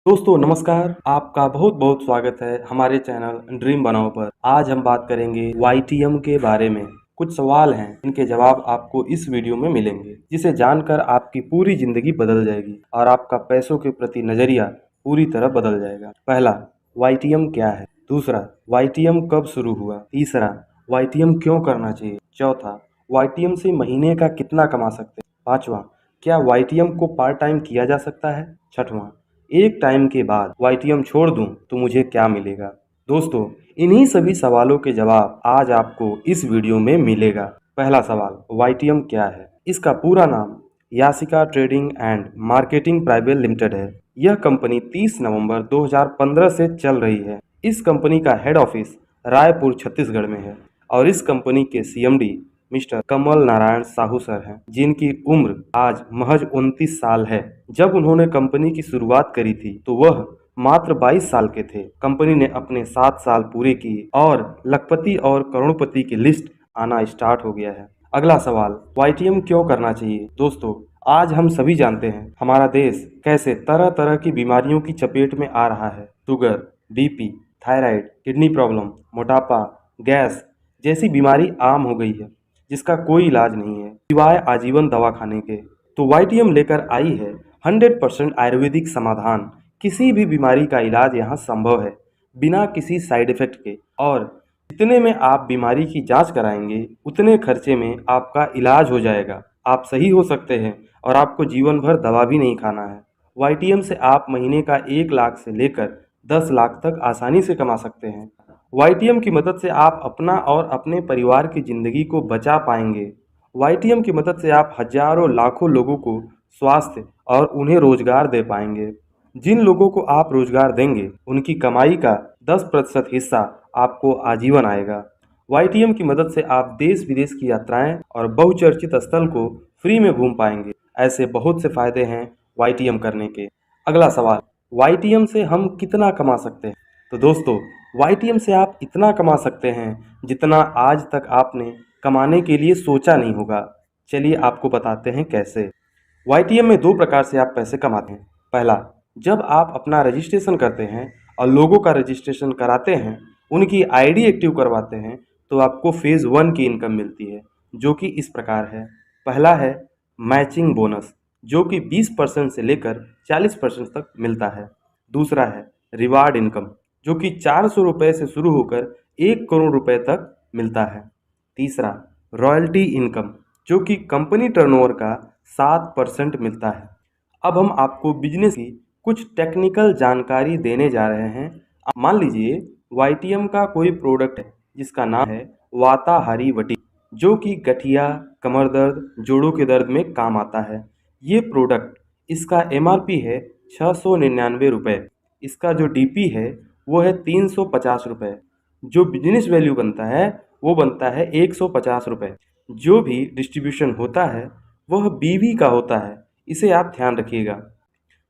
दोस्तों नमस्कार, आपका बहुत बहुत स्वागत है हमारे चैनल ड्रीम बनाओ पर। आज हम बात करेंगे YTM के बारे में। कुछ सवाल हैं, इनके जवाब आपको इस वीडियो में मिलेंगे, जिसे जानकर आपकी पूरी जिंदगी बदल जाएगी और आपका पैसों के प्रति नजरिया पूरी तरह बदल जाएगा। पहला, YTM क्या है? दूसरा, YTM कब शुरू हुआ? तीसरा, YTM क्यों करना चाहिए? चौथा, YTM से महीने का कितना कमा सकते हैं? पांचवा, क्या YTM को पार्ट टाइम किया जा सकता है? छठवां, एक टाइम के बाद YTM छोड़ दूं तो मुझे क्या मिलेगा? दोस्तों, इन्हीं सभी सवालों के जवाब आज आपको इस वीडियो में मिलेगा। पहला सवाल, YTM क्या है? इसका पूरा नाम Yasika trading and marketing private limited है। यह कंपनी 30 नवंबर 2015 से चल रही है। इस कंपनी का हेड ऑफिस रायपुर छत्तीसगढ़ में है और इस कंपनी के CMD mister Kamal Narayan Sahu sir हैं, जिनकी उम्र आज महज 29 साल है। जब उन्होंने कंपनी की शुरुआत करी थी तो वह मात्र 22 साल के थे। कंपनी ने अपने 7 साल पूरे किए और लखपति और करोड़पति की लिस्ट आना स्टार्ट हो गया है। अगला सवाल, YTM क्यों करना चाहिए? दोस्तों, आज हम सभी जानते हैं हमारा देश कैसे तरह तरह की बीमारियों की चपेट में आ रहा है। Sugar, BP, thyroid, kidney problem, मोटापा, गैस जैसी बीमारी आम हो गई है, जिसका कोई इलाज नहीं है सिवाय आजीवन दवा खाने के। तो YTM लेकर आई है 100% आयुर्वेदिक समाधान। किसी भी बीमारी का इलाज यहाँ संभव है बिना किसी साइड इफेक्ट के, और जितने में आप बीमारी की जांच कराएंगे उतने खर्चे में आपका इलाज हो जाएगा। आप सही हो सकते हैं और आपको जीवन भर दवा भी नहीं खाना है। YTM से आप महीने का 1 लाख से लेकर 10 लाख तक आसानी से कमा सकते हैं। YTM की मदद से आप अपना और अपने परिवार की जिंदगी को बचा पाएंगे। YTM की मदद से आप हजारों लाखों लोगों को स्वास्थ्य और उन्हें रोजगार दे पाएंगे। जिन लोगों को आप रोजगार देंगे उनकी कमाई का 10% हिस्सा आपको आजीवन आएगा। YTM की मदद से आप देश विदेश की यात्राएं और बहुचर्चित स्थल को फ्री में घूम पाएंगे। ऐसे बहुत से फायदे हैं YTM करने के। अगला सवाल, YTM से हम कितना कमा सकते हैं? तो दोस्तों, YTM से आप इतना कमा सकते हैं जितना आज तक आपने कमाने के लिए सोचा नहीं होगा। चलिए आपको बताते हैं कैसे। YTM में 2 प्रकार से आप पैसे कमाते हैं। पहला, जब आप अपना रजिस्ट्रेशन करते हैं और लोगों का रजिस्ट्रेशन कराते हैं, उनकी ID एक्टिव करवाते हैं, तो आपको फेज़ 1 की इनकम मिलती है, जो कि इस प्रकार है। पहला है मैचिंग बोनस, जो कि 20% से लेकर 40% तक मिलता है। दूसरा है रिवार्ड इनकम, जो कि 400 रुपये से शुरू होकर 1 करोड़ रुपए तक मिलता है। तीसरा, रॉयल्टी इनकम, जो कि कंपनी टर्नओवर का 7% मिलता है। अब हम आपको बिजनेस की कुछ टेक्निकल जानकारी देने जा रहे हैं। मान लीजिए YTM का कोई प्रोडक्ट है जिसका नाम है वाताहारी वटी, जो कि गठिया, कमर दर्द, जोड़ों के दर्द में काम आता है। ये प्रोडक्ट, इसका MRP है 699 रुपये। इसका जो DP है वो है 350 रुपये। जो बिजनेस वैल्यू बनता है वो बनता है 150 रुपये। जो भी डिस्ट्रीब्यूशन होता है वह BV का होता है, इसे आप ध्यान रखिएगा।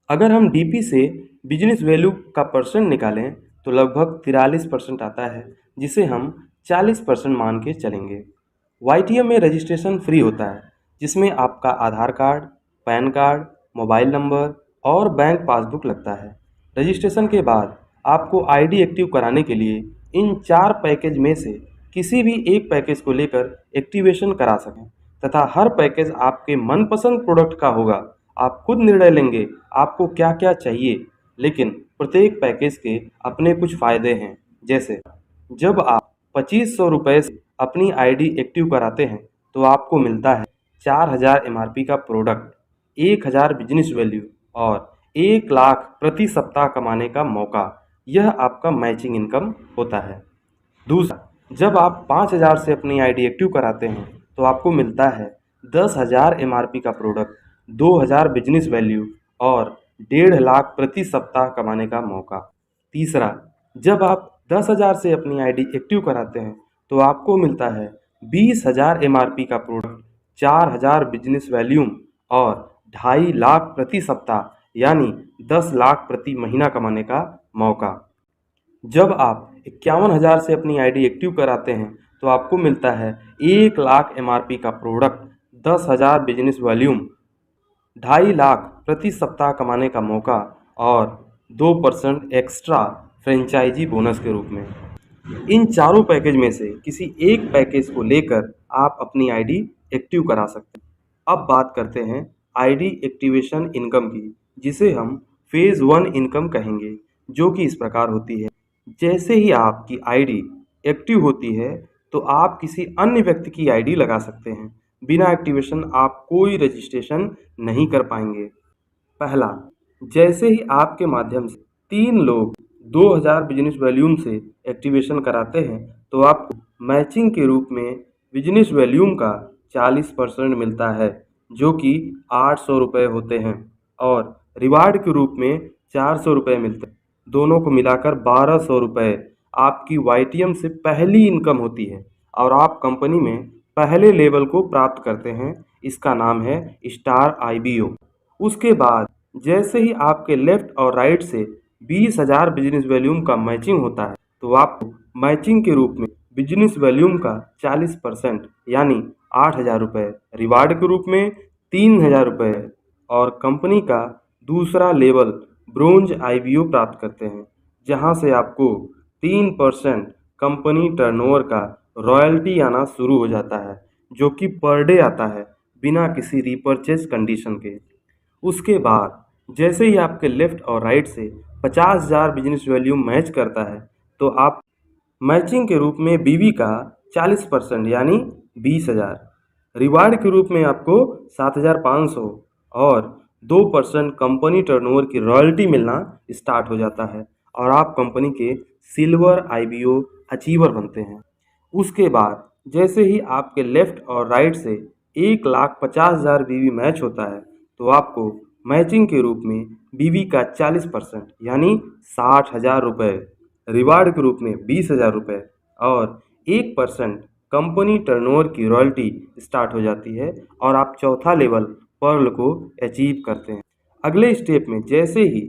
अगर हम DP से बिजनेस वैल्यू का परसेंट निकालें तो लगभग 43% आता है, जिसे हम 40% मान के चलेंगे। YTM में रजिस्ट्रेशन फ्री होता है, जिसमें आपका Aadhaar card, PAN card, mobile number और बैंक पासबुक लगता है। रजिस्ट्रेशन के बाद आपको ID एक्टिव कराने के लिए इन 4 पैकेज में से किसी भी एक पैकेज को लेकर एक्टिवेशन करा सकें, तथा हर पैकेज आपके मनपसंद प्रोडक्ट का होगा। आप खुद निर्णय लेंगे आपको क्या क्या चाहिए, लेकिन प्रत्येक पैकेज के अपने कुछ फ़ायदे हैं। जैसे जब आप 2500 रुपये से अपनी ID एक्टिव कराते हैं तो आपको मिलता है 4000 MRP का प्रोडक्ट, 1000 बिजनेस वैल्यू और 1 लाख प्रति सप्ताह कमाने का मौका। यह आपका मैचिंग इनकम होता है। दूसरा, जब आप 5000 से अपनी ID एक्टिव कराते हैं तो आपको मिलता है 10,000 MRP का प्रोडक्ट, 2000 बिजनेस वैल्यू और 1.5 लाख प्रति सप्ताह कमाने का मौका। तीसरा, जब आप 10,000 से अपनी ID एक्टिव कराते हैं तो आपको मिलता है 20,000 MRP का प्रोडक्ट, 4000 बिजनेस वैल्यूम और 2.5 लाख प्रति सप्ताह यानी 10 लाख प्रति महीना कमाने का मौका। जब आप 51,000 से अपनी ID एक्टिव कराते हैं तो आपको मिलता है 1 लाख MRP का प्रोडक्ट, 10,000 बिजनेस वॉल्यूम, 2.5 लाख प्रति सप्ताह कमाने का मौका और 2% एक्स्ट्रा फ्रेंचाइजी बोनस के रूप में। इन चारों पैकेज में से किसी एक पैकेज को लेकर आप अपनी आईडी एक्टिव करा सकते हैं। अब बात करते हैं आईडी एक्टिवेशन इनकम की, जिसे हम फेज 1 इनकम कहेंगे, जो कि इस प्रकार होती है। जैसे ही आपकी आईडी एक्टिव होती है तो आप किसी अन्य व्यक्ति की आईडी लगा सकते हैं। बिना एक्टिवेशन आप कोई रजिस्ट्रेशन नहीं कर पाएंगे। पहला, जैसे ही आपके माध्यम से 3 लोग 2000 बिजनेस वॉल्यूम से एक्टिवेशन कराते हैं तो आपको मैचिंग के रूप में बिजनेस वॉल्यूम का 40% मिलता है, जो कि 800 रुपये होते हैं, और रिवार्ड के रूप में 400 रुपये मिलते हैं। दोनों को मिलाकर 1200 रुपये आपकी YTM से पहली इनकम होती है और आप कंपनी में पहले लेवल को प्राप्त करते हैं। इसका नाम है स्टार IBO। उसके बाद जैसे ही आपके लेफ्ट और राइट से 20,000 बिजनेस वॉल्यूम का मैचिंग होता है तो आपको मैचिंग के रूप में बिजनेस वॉल्यूम का 40% यानी 8,000 रुपये, रिवार्ड के रूप में 3,000 रुपये और कंपनी का दूसरा लेवल ब्रोंज IBO प्राप्त करते हैं, जहां से आपको 3% कंपनी टर्नओवर का रॉयल्टी आना शुरू हो जाता है, जो कि पर डे आता है बिना किसी रीपरचेज कंडीशन के। उसके बाद जैसे ही आपके लेफ्ट और राइट से 50,000 बिजनेस वॉल्यूम मैच करता है तो आप मैचिंग के रूप में BV का 40% यानी 20,000, रिवार्ड के रूप में आपको 7,500 और 2% कंपनी टर्नओवर की रॉयल्टी मिलना स्टार्ट हो जाता है और आप कंपनी के सिल्वर IBO अचीवर बनते हैं। उसके बाद जैसे ही आपके लेफ्ट और राइट से 1,50,000 BV मैच होता है तो आपको मैचिंग के रूप में BV का 40% यानी 60,000 रुपये, रिवार्ड के रूप में 20,000 रुपये और 1% कंपनी टर्नओवर की रॉयल्टी स्टार्ट हो जाती है और आप चौथा लेवल पर्ल को अचीव करते हैं। अगले स्टेप में जैसे ही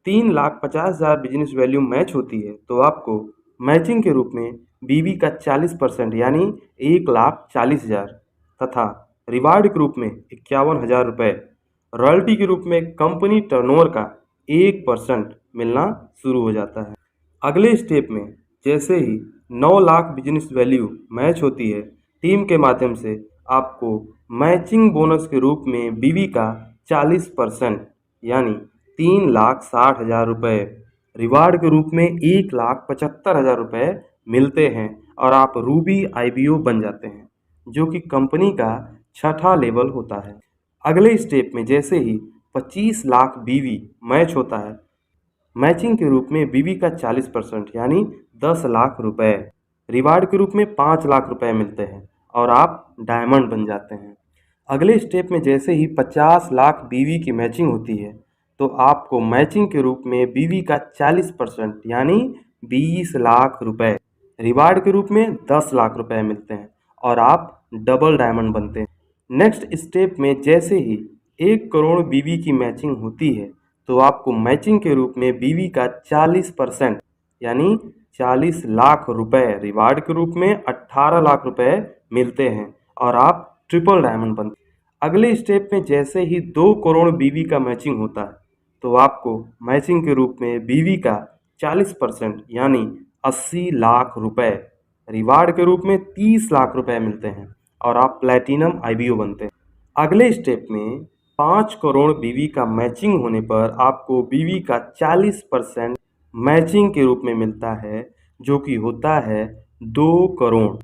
3,50,000 बिजनेस वैल्यू मैच होती है तो आपको मैचिंग के रूप में BV का 40% यानी 1,40,000 तथा रिवार्ड के रूप में 51,000 रुपये, रॉयल्टी के रूप में कंपनी टर्नओवर का 1% मिलना शुरू हो जाता है। अगले स्टेप में जैसे ही 9 लाख बिजनेस वैल्यू मैच होती है, टीम के माध्यम से आपको मैचिंग बोनस के रूप में BV का 40% यानी 3,60,000 रुपये, रिवार्ड के रूप में 1,75,000 रुपये मिलते हैं और आप रूबी IBO बन जाते हैं, जो कि कंपनी का छठा लेवल होता है। अगले स्टेप में जैसे ही 25 लाख BV मैच होता है, मैचिंग के रूप में BV का 40% यानी 10 लाख रुपए, रिवार्ड के रूप में 5 लाख रुपए मिलते हैं और आप डायमंड बन जाते हैं। अगले स्टेप में जैसे ही 50 लाख BV की मैचिंग होती है तो आपको मैचिंग के रूप में BV का 40% यानी 20 लाख रुपए, रिवार्ड के रूप में 10 लाख रुपए मिलते हैं और आप डबल डायमंड बनते हैं। नेक्स्ट स्टेप में जैसे ही 1 करोड़ BV की मैचिंग होती है तो आपको मैचिंग के रूप में BV का 40% यानी 40 लाख रुपए, रिवार्ड के रूप में 18 लाख रुपए मिलते हैं और आप ट्रिपल डायमंड बनते हैं। अगले स्टेप में जैसे ही 2 करोड़ BV का मैचिंग होता है तो आपको मैचिंग के रूप में BV का 40% यानी 80 लाख रुपए, रिवार्ड के रूप में 30 लाख रुपए मिलते हैं और आप प्लैटिनम IBO बनते हैं। अगले स्टेप में 5 करोड़ BV का मैचिंग होने पर आपको BV का 40% मैचिंग के रूप में मिलता है, जो कि होता है 2 करोड़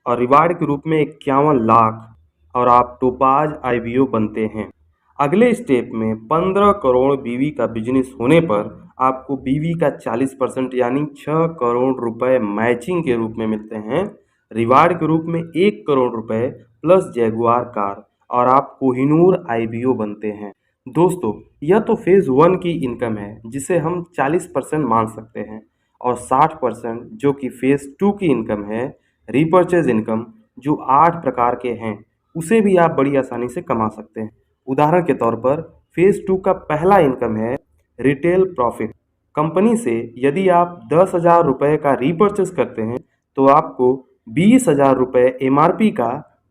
और रिवार्ड के रूप में 51 लाख और आप टोपाज IBO बनते हैं। अगले स्टेप में 15 करोड़ BV का बिजनेस होने पर आपको BV का 40% यानी 6 करोड़ रुपए मैचिंग के रूप में मिलते हैं, रिवार्ड के रूप में 1 करोड़ रुपए प्लस जैगुआर कार और आप कोहिनूर IBO बनते हैं। दोस्तों, यह तो फेज़ 1 की इनकम है जिसे हम 40% मान सकते हैं और 60% जो कि फेज़ 2 की इनकम है, रीपर्चेज इनकम, जो 8 प्रकार के हैं, उसे भी आप बड़ी आसानी से कमा सकते हैं। उदाहरण के तौर पर फेज़ 2 का पहला इनकम है रिटेल प्रॉफिट। कंपनी से यदि आप 10,000 रुपये का रीपर्चेज करते हैं तो आपको 20,000 रुपये MRP का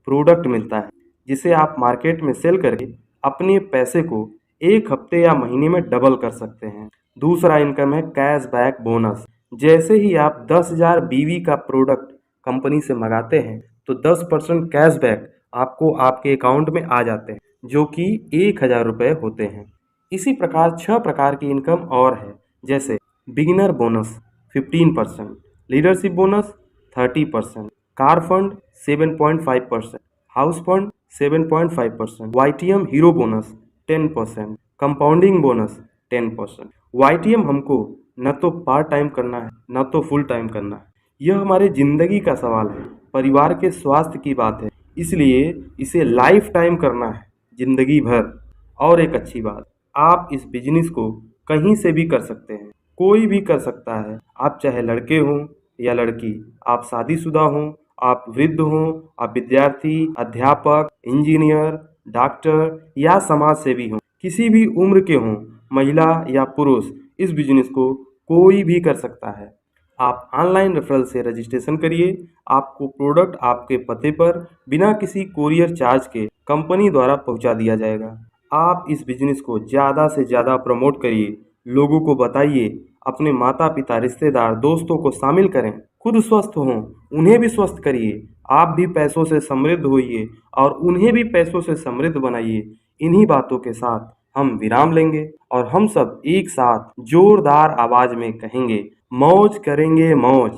प्रोडक्ट मिलता है, जिसे आप मार्केट में सेल करके अपने पैसे को एक हफ्ते या महीने में डबल कर सकते हैं। दूसरा इनकम है कैशबैक बोनस। जैसे ही आप 10,000 बीवी का प्रोडक्ट कंपनी से मंगाते हैं तो 10% कैशबैक आपको आपके अकाउंट में आ जाते हैं, जो कि 1,000 रुपये होते हैं। इसी प्रकार 6 प्रकार की इनकम और है, जैसे beginner bonus 15%, leadership bonus 30%, car fund 7.5%, house fund 7.5%, YTM hero bonus 10%, compounding bonus 10%। YTM हमको न तो पार्ट टाइम करना है न तो फुल टाइम करना है, यह हमारे जिंदगी का सवाल है, परिवार के स्वास्थ्य की बात है, इसलिए इसे लाइफ टाइम करना है, जिंदगी भर। और एक अच्छी बात, आप इस बिजनेस को कहीं से भी कर सकते हैं, कोई भी कर सकता है। आप चाहे लड़के हों या लड़की, आप शादीशुदा हों, आप वृद्ध हों, आप विद्यार्थी, अध्यापक, इंजीनियर, डॉक्टर या समाज सेवी हों, किसी भी उम्र के हों, महिला या पुरुष, इस बिजनेस को कोई भी कर सकता है। आप ऑनलाइन रेफरल से रजिस्ट्रेशन करिए, आपको प्रोडक्ट आपके पते पर बिना किसी कोरियर चार्ज के कंपनी द्वारा पहुंचा दिया जाएगा। आप इस बिजनेस को ज़्यादा से ज़्यादा प्रमोट करिए, लोगों को बताइए, अपने माता पिता, रिश्तेदार, दोस्तों को शामिल करें। खुद स्वस्थ हों, उन्हें भी स्वस्थ करिए। आप भी पैसों से समृद्ध होइए और उन्हें भी पैसों से समृद्ध बनाइए। इन्हीं बातों के साथ हम विराम लेंगे और हम सब एक साथ जोरदार आवाज में कहेंगे, मौज करेंगे मौज।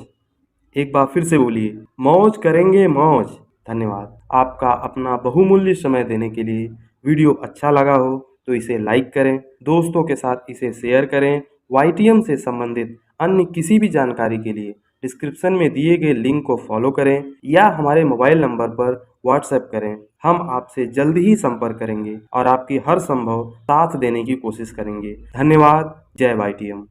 एक बार फिर से बोलिए, मौज करेंगे मौज। धन्यवाद आपका अपना बहुमूल्य समय देने के लिए। वीडियो अच्छा लगा हो तो इसे लाइक करें, दोस्तों के साथ इसे शेयर करें। वाईटीएम से संबंधित अन्य किसी भी जानकारी के लिए डिस्क्रिप्शन में दिए गए लिंक को फॉलो करें या हमारे मोबाइल नंबर पर व्हाट्सएप करें। हम आपसे जल्द ही संपर्क करेंगे और आपकी हर संभव साथ देने की कोशिश करेंगे। धन्यवाद। जय वाईटीएम।